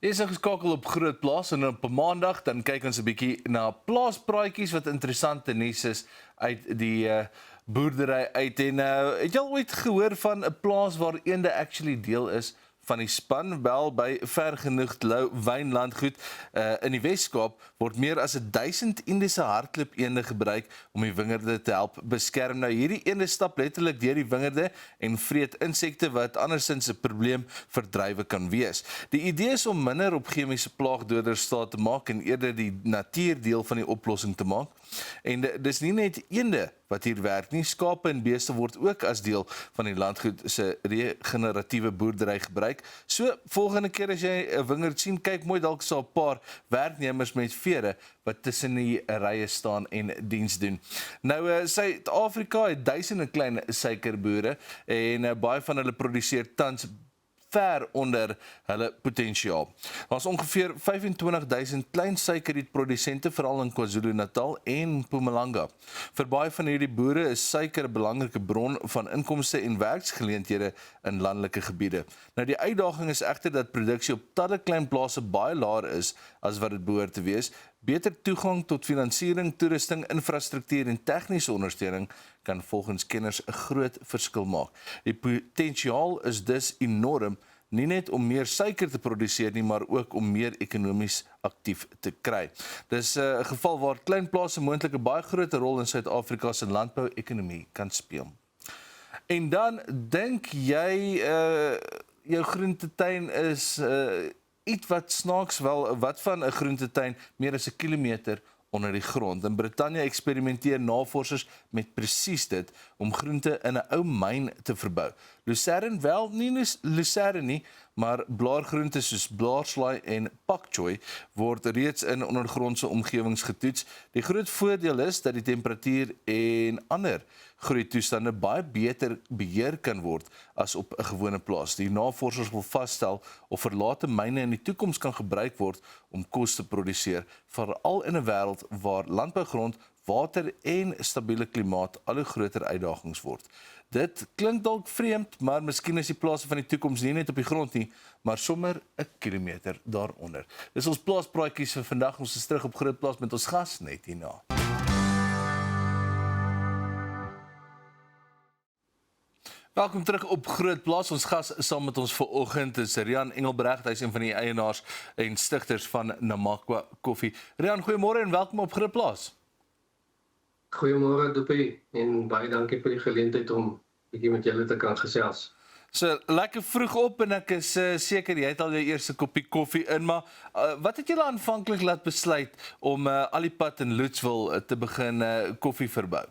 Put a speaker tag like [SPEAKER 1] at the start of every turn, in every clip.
[SPEAKER 1] Jy is ingeskakel op Groot Plaas en op 'n Maandag dan kyk ons 'n bietjie na plaaspraatjies wat interessante nuus is uit die boerdery uit. En het jy al ooit gehoor van 'n plaas waar eende actually deel is van die span? Wel, by Vergenoegd Lou Wynlandgoed in die Wes-Kaap word meer as 1000 Indiese hardloop-eende gebruik om die wingerde te help beskerm. Nou hierdie eende stap letterlik deur die wingerde en vreet insekte wat andersins 'n probleem vir druiwe kan wees. Die idee is om minder op chemiese plaagdoders staat te maak en eerder die natuur deel van die oplossing te maak. En dis nie net eende wat hier werk nie, skape en beeste word ook as deel van die landgoed se regeneratiewe boerdery gebruik. So volgende keer as jy 'n wingerd sien, kyk mooi, dalk is daar 'n paar werknemers met vere wat tussen die rye staan en diens doen. Nou Suid-Afrika het duisende klein suikerboere en baie van hulle produseer tans ver onder hulle potensiaal. Daar is ongeveer 25,000 klein suikerrietprodusente veral in KwaZulu-Natal en Mpumalanga. Vir baie van hierdie boere is suiker 'n belangrike bron van inkomste en werksgeleenthede in landelike gebiede. Nou die uitdaging is egter dat produksie op talle klein plase baie laer is as wat dit behoort te wees. Beter toegang tot finansiering, toerusting, infrastruktuur en tegniese ondersteuning kan volgens kenners 'n groot verskil maak. Die potensiaal is dus enorm, nie net om meer suiker te produseer nie, maar ook om meer ekonomies aktief te kry. Dis 'n geval waar klein plase moontlik 'n baie groot rol in Suid-Afrika se landbou-ekonomie kan speel. En dan dink jy jou groentetuin is iets wat snaaks wel, wat van 'n groentetuin meer as 'n kilometer onder die grond. In Brittanje eksperimenteer navorsers met presies dit om groente in 'n ou myn te verbou. Lucerne, wel nie lucerne nie, maar blaargroente soos blaarslaai en pak choy word reeds in ondergrondse omgewings getoets. Die groot voordeel is dat die temperatuur en ander groeitoestande baie beter beheer kan word as op 'n gewone plaas. Die navorsers wil vasstel of verlate myne in die toekoms kan gebruik word om kos te produseer, veral in 'n wêreld waar landbougrond, water en stabiele klimaat al hoe groter uitdagings word. Dit klink dalk vreemd, maar miskien is die plase van die toekoms nie net op die grond nie, maar sommer 'n kilometer daaronder. Dis ons plaaspraatjies vir vandag. Ons is terug op Groot Plaas met ons gas net hierna. Welkom terug op Groot Plaas. Ons gas saam met ons vanoggend is Rian Engelbregt. Hy is een van die eienaars en stigters van Namakwa Koffie. Rian, goeiemôre en welkom op Groot Plaas.
[SPEAKER 2] Goeiemôre Dopie en baie dankie vir die geleentheid om bietjie met julle te kan gesels.
[SPEAKER 1] So lekker vroeg op en ek is seker jy het al jou eerste koppie koffie in, maar wat het julle aanvanklik laat besluit om al die pad in Loetswil te begin koffie verbou?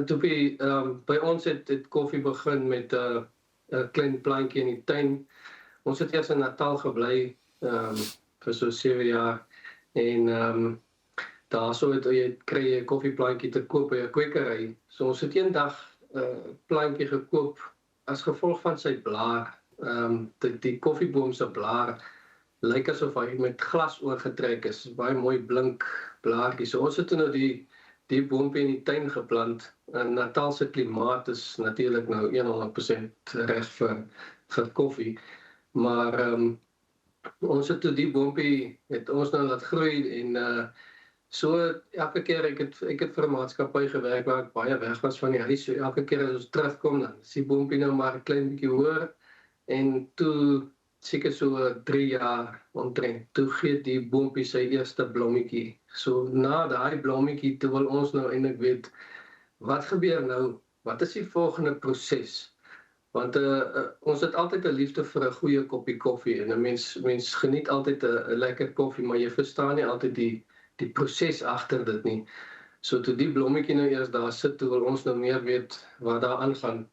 [SPEAKER 2] Dopie, by ons het koffie begin met 'n klein plantjie in die tuin. Ons het eers in Natal gebly vir so 7 jaar en daarso kry jy 'n koffieplantjie te koop by 'n kwekery. So ons het eendag 'n plantjie gekoop as gevolg van sy blaar. Die koffieboom se blaar lyk asof hy met glas oorgetrek is. Baie mooi blink blaartjies. So ons het nou die boompie in die tuin geplant. En Natal se klimaat is natuurlik nou 100% reg vir koffie. Maar ons het toe die boompie het ons nou laat groei en so elke keer ek het vir 'n maatskappy gewerk waar ek baie weg was van die huis. So elke keer as ons terugkom dan is die boompie nou maar 'n klein bietjie hoër en toe seker so 3 jaar omtrent toe gee die boompie sy eerste blommetjie. So na daai blommetjie toe wil ons nou eintlik weet wat gebeur nou? Wat is die volgende proses? Want ons het altyd 'n liefde vir 'n goeie koppie koffie en 'n mens geniet altyd 'n lekker koffie, maar jy verstaan nie altyd die proses agter dit nie. So toe die blommetjie nou eers daar sit, toe wil ons nou meer weet wat daar aangaan.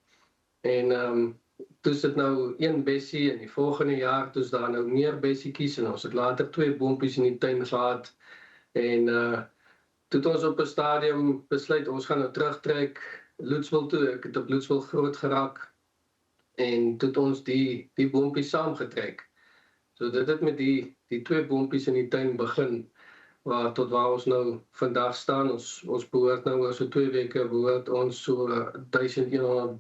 [SPEAKER 2] En toe sit nou een bessie en die volgende jaar toe is daar nou meer bessietjies en ons het later 2 boompies in die tuin gehad. En toe het ons op 'n stadium besluit ons gaan nou terugtrek Loetswil toe. Ek het op Loetswil groot geraak en toe het ons die boompies saamgetrek. So dit het met die 2 boompies in die tuin begin. Tot waar ons nou vandag staan. Ons behoort nou oor so 2 weke behoort ons so 1100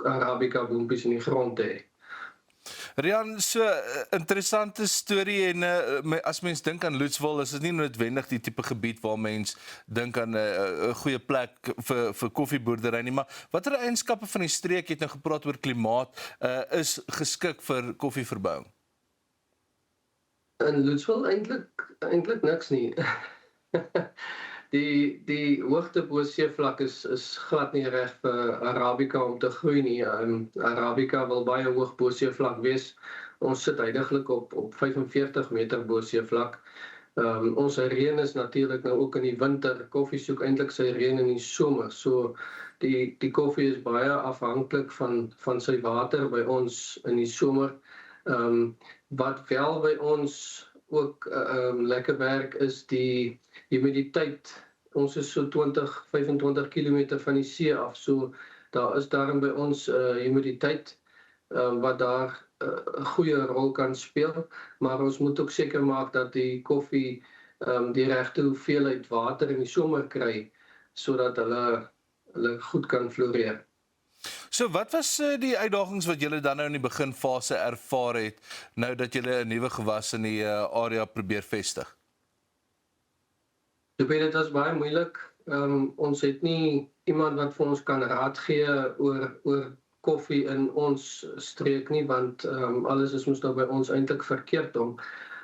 [SPEAKER 2] Arabica boontjies in die grond te hê.
[SPEAKER 1] Rian, so interessante storie en as mens dink aan Loetswil, is dit nie noodwendig die tipe gebied waar mens dink aan 'n goeie plek vir koffieboerdery nie, maar watter eienskappe van die streek, jy het nou gepraat oor klimaat, is geskik vir koffieverbouing?
[SPEAKER 2] In Loetswil eintlik niks nie. Die hoogte bo seevlak is glad nie reg vir Arabica om te groei nie. Arabica wil baie hoog bo seevlak wees. Ons sit heidaglik op 45 meter bo seevlak. Ons reën is natuurlik nou ook in die winter. Koffie soek eintlik sy reën in die somer. So die koffie is baie afhanklik van sy water by ons in die somer. Wat wel by ons ook lekker werk is die humiditeit. Ons is so 20-25 km van die see af, so daar is daarom by ons humiditeit wat daar 'n goeie rol kan speel, maar ons moet ook seker maak dat die koffie die regte hoeveelheid water in die somer kry, sodat hulle goed kan floreer.
[SPEAKER 1] So wat was die uitdagings wat julle dan nou in die beginfase ervaar het, nou dat julle 'n nuwe gewas in die area probeer vestig?
[SPEAKER 2] Dit was baie moeilik. Ons het nie iemand wat vir ons kan raad gee oor koffie in ons streek nie, want alles is mos nou by ons eintlik verkeerd om.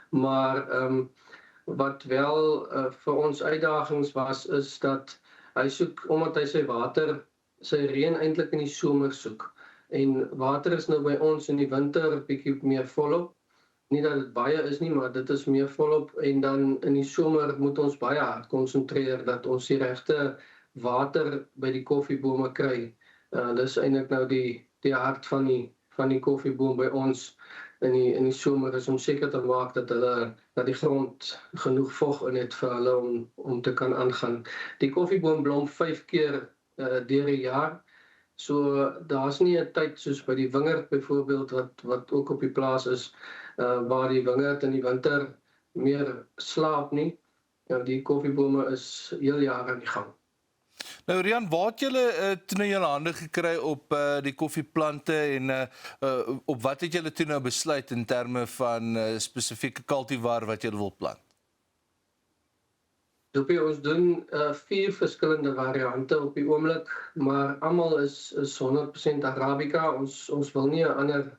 [SPEAKER 2] Maar wat wel vir ons uitdagings was, is dat hy soek, omdat hy sy reën eintlik in die somer soek. En water is nou by ons in die winter bietjie meer volop. Nie dat dit baie is nie, maar dit is meer volop. En dan in die somer moet ons baie hard konsentreer dat ons die regte water by die koffiebome kry. Dis eintlik nou die hart van die koffieboom by ons in die somer, is om seker te maak dat die grond genoeg vog in het vir hulle om te kan aangaan. Die koffieboom blom 5 keer deur die jaar. So daar's nie 'n tyd soos by die wingerd byvoorbeeld wat ook op die plaas is, waar die wingerd in die winter meer slaap nie. Die koffiebome is heel jaar aan die gang.
[SPEAKER 1] Nou Rian, waar het julle toe nou julle hande gekry op die koffieplante en op wat het julle toe nou besluit in terme van spesifieke cultivar wat julle wil plant?
[SPEAKER 2] Ons doen 4 verskillende variante op die oomblik, maar almal is 100% Arabica. Ons wil nie 'n ander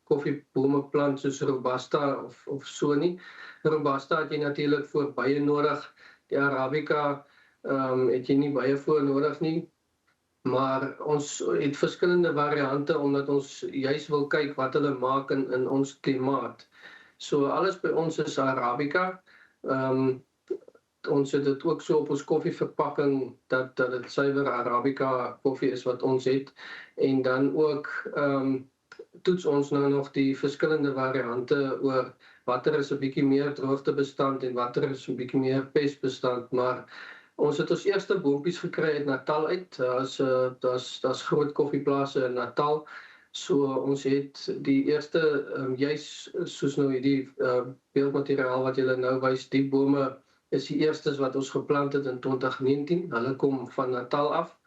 [SPEAKER 2] koffiebome plant soos Robusta of so nie. Robusta het jy natuurlik vir baie nodig. Die Arabica het jy nie baie voor nodig nie. Maar ons het verskillende variante omdat ons juis wil kyk wat hulle maak in ons klimaat. So alles by ons is Arabica. Ons het dit ook so op ons koffieverpakking dat dit suiwer Arabica koffie is wat ons het. En dan ook toets ons nou nog die verskillende variante oor watter is 'n bietjie meer droogtebestand en watter is 'n bietjie meer pestbestand, maar ons het ons eerste boompies gekry uit Natal uit. Daar's groot koffieplase in Natal. So ons het die eerste juis soos nou hierdie beeldmateriaal wat julle nou wys, die bome is die eerstes wat ons geplant het in 2019. Hulle kom van Natal af.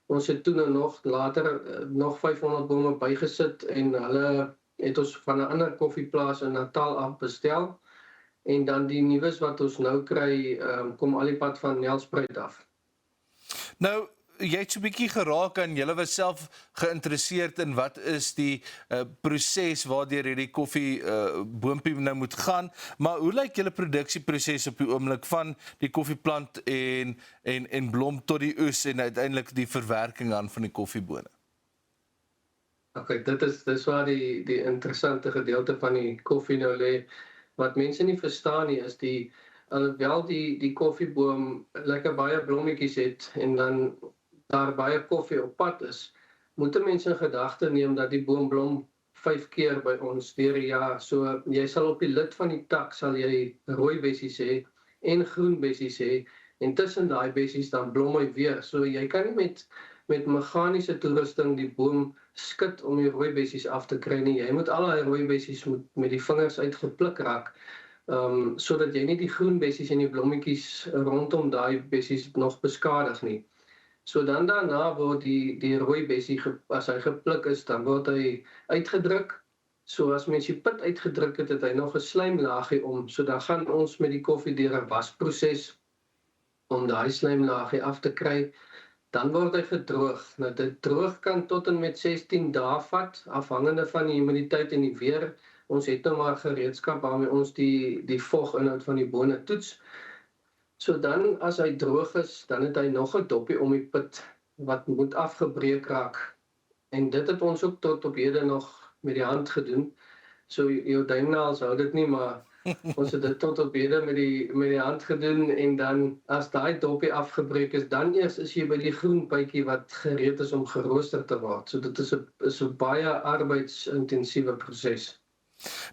[SPEAKER 2] Ons het toe nog later nog 500 bome bygesit en hulle het ons van 'n ander koffieplaas in Natal af bestel. En dan die nuus wat ons nou kry, kom al die pad van Nelspruit af.
[SPEAKER 1] Nou, jy het so 'n bietjie geraak aan, julle was self geïnteresseerd in wat is die proses waardeur hierdie koffieboompie nou moet gaan, maar hoe lyk julle produksieproses op die oomblik van die koffieplant en blom tot die oes en uiteindelik die verwerking aan van die koffiebone?
[SPEAKER 2] Okay, dis waar die interessante gedeelte van die koffie nou lê. Wat mense nie verstaan nie is alhoewel die koffieboom lekker baie blommetjies het en dan daar baie koffie op pad is, moet mense in gedagte neem dat die boom blom 5 keer by ons deur die jaar. So jy sal op die lid van die tak sal jy rooi bessies hê en groen bessies hê en tussen daai bessies dan blom hy weer. So jy kan nie met meganiese toerusting die boom skud om die rooi bessies af te kry nie. Jy moet al die rooi bessies met die vingers uitgepluk raak, sodat jy nie die groen bessies en die blommetjies rondom daai bessies nog beskadig nie. So dan daarna word die rooi bessie, as hy gepluk is, dan word hy uitgedruk So as mens die pit uitgedruk het, het hy nog 'n slijmlaagie om. So dan gaan ons met die koffie deur 'n wasproses om daai slijmlaagie af te kry. Dan word hy gedroog. Nou dit droog kan tot en met 16 dae vat, afhangende van die humiditeit en die weer. Ons het nou maar gereedskap waarmee ons die voginhoud van die bone toets. So dan as hy droog is, dan het hy nog 'n dopie om die pit wat moet afgebreek raak. En dit het ons ook tot op hede nog met die hand gedoen. So jou duimnaels hou dit nie, maar ons het dit tot op hede met die hand gedoen en dan as daai dopie afgebreek is, dan eers is jy by die groen bytjie wat gereed is om gerooster te word. So dit is 'n baie arbeidsintensiewe proses.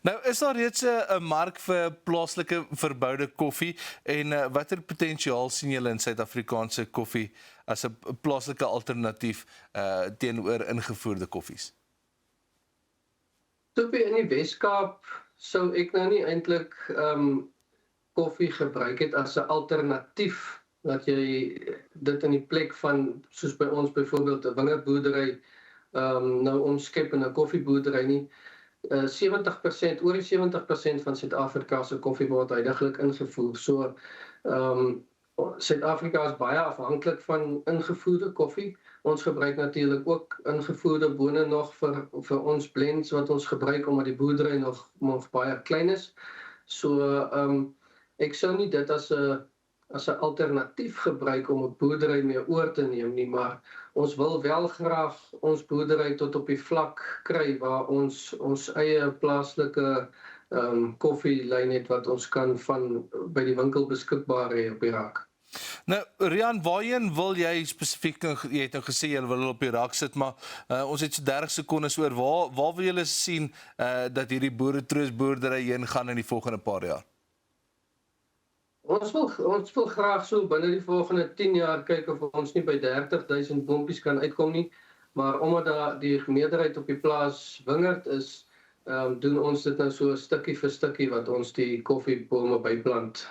[SPEAKER 1] Nou is daar reeds 'n mark vir plaaslike verboude koffie en watter potensiaal sien julle in Suid-Afrikaanse koffie as 'n plaaslike alternatief teenoor ingevoerde koffies?
[SPEAKER 2] In die Weskaap sou ek nou nie eintlik koffie gebruik het as 'n alternatief dat jy dit in die plek van soos by ons byvoorbeeld 'n wingerdboerdery nou omskep in 'n koffieboerdery nie. 70% oor die 70% van Suid-Afrika se koffie word huidigelik ingevoer. So Suid-Afrika is baie afhanklik van ingevoerde koffie. Ons gebruik natuurlik ook ingevoerde bone nog vir ons blends wat ons gebruik omdat die boerdery nog baie klein is. So ek sou nie dit as 'n alternatief gebruik om 'n boerdery mee oor te neem nie, maar ons wil wel graag ons boerdery tot op die vlak kry waar ons eie plaaslike koffielyn het wat ons kan van by die winkel beskikbaar hê op die rak.
[SPEAKER 1] Nou, Rian, waarheen wil jy spesifiek, jy het nou gesê jy wil op die rak sit, maar ons het so 30 sekondes oor, waar wil julle sien dat hierdie boeretroostboerdery heen gaan in die volgende paar jaar?
[SPEAKER 2] Ons wil graag so binne die volgende 10 jaar kyk of ons nie by 30,000 boompies kan uitkom nie, maar omdat daar die meerderheid op die plaas wingerd is, doen ons dit nou so stukkie vir stukkie wat ons die koffiebome byplant.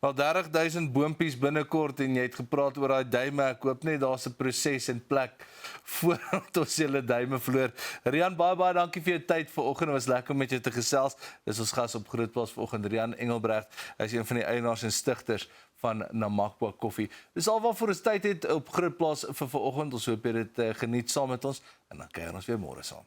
[SPEAKER 1] Wel 30,000 boompies binnekort en jy het gepraat oor daai duime. Ek hoop net daar's 'n proses in plek voordat ons julle duime verloor. Rian, baie dankie vir jou tyd vanoggend. Dit was lekker om met jou te gesels. Dis ons gas op Grootplaas vanoggend, Rian Engelbrecht. Hy is een van die eienaars en stigters van Namakwa Koffie. Dis al waarvoor ons tyd het op Grootplaas vir vanoggend. Ons hoop jy het dit geniet saam met ons en dan kuier ons weer môre saam.